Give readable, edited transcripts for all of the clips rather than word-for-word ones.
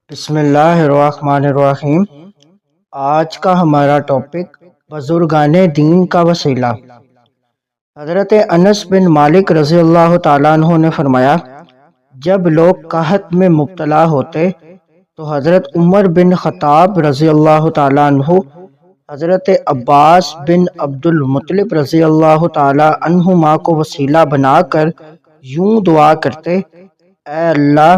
بسم اللہ الرحمن الرحیم۔ آج کا ہمارا ٹاپک بزرگان دین کا وسیلہ۔ حضرت انس بن مالک رضی اللہ تعالیٰ عنہ نے فرمایا، جب لوگ قحط میں مبتلا ہوتے تو حضرت عمر بن خطاب رضی اللہ تعالیٰ عنہ حضرت عباس بن عبد المطلب رضی اللہ تعالیٰ عنہما کو وسیلہ بنا کر یوں دعا کرتے، اے اللہ،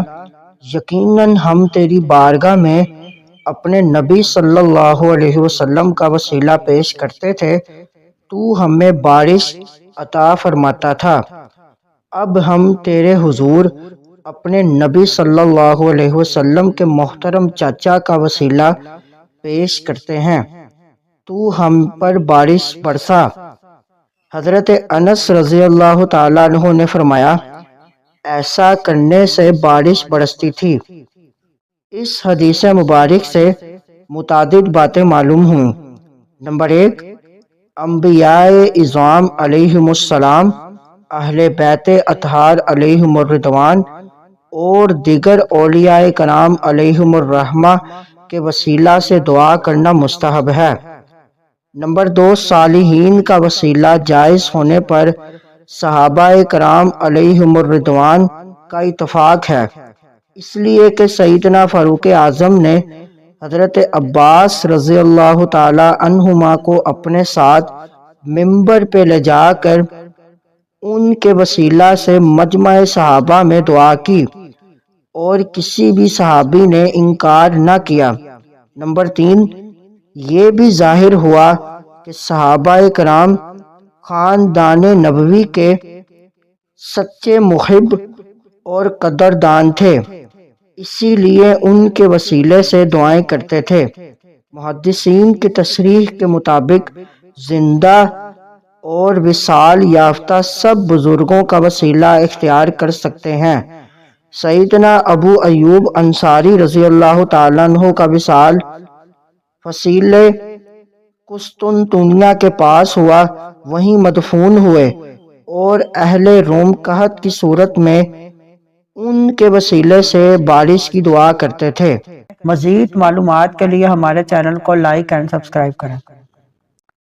یقیناً ہم تیری بارگاہ میں اپنے نبی صلی اللہ علیہ وسلم کا وسیلہ پیش کرتے تھے، تو ہمیں بارش عطا فرماتا تھا۔ اب ہم تیرے حضور اپنے نبی صلی اللہ علیہ وسلم کے محترم چاچا کا وسیلہ پیش کرتے ہیں، تو ہم پر بارش برسا۔ حضرت انس رضی اللہ تعالیٰ عنہ نے فرمایا، ایسا کرنے سے بارش برستی تھی۔ اس حدیث مبارک سے متعدد باتیں معلوم ہوئیں۔ نمبر 1، انبیاء اعظام علیہم السلام، اہل بیت اطہار علیہم الرضوان اور دیگر اولیاء کرام علیہم الرحمہ کے وسیلہ سے دعا کرنا مستحب ہے۔ نمبر 2، صالحین کا وسیلہ جائز ہونے پر صحابہ کرام علیہم الرضوان کا اتفاق ہے، اس لیے کہ سیدنا فاروق اعظم نے حضرت عباس رضی اللہ تعالی عنہما کو اپنے ساتھ منبر پہ لے جا کر ان کے وسیلہ سے مجمع صحابہ میں دعا کی اور کسی بھی صحابی نے انکار نہ کیا۔ نمبر 3، یہ بھی ظاہر ہوا کہ صحابہ کرام خاندان نبوی کے سچے محب اور قدردان تھے، اسی لیے ان کے وسیلے سے دعائیں کرتے تھے۔ محدثین کی تصریح کے مطابق زندہ اور وصال یافتہ سب بزرگوں کا وسیلہ اختیار کر سکتے ہیں۔ سیدنا ابو ایوب انصاری رضی اللہ تعالیٰ عنہ کا وصال فصیلے قسطنطنیہ کے پاس ہوا، وہیں مدفون ہوئے، اور اہل روم قحط کی صورت میں ان کے وسیلے سے بارش کی دعا کرتے تھے۔ مزید معلومات کے لیے ہمارے چینل کو لائک اینڈ سبسکرائب کریں۔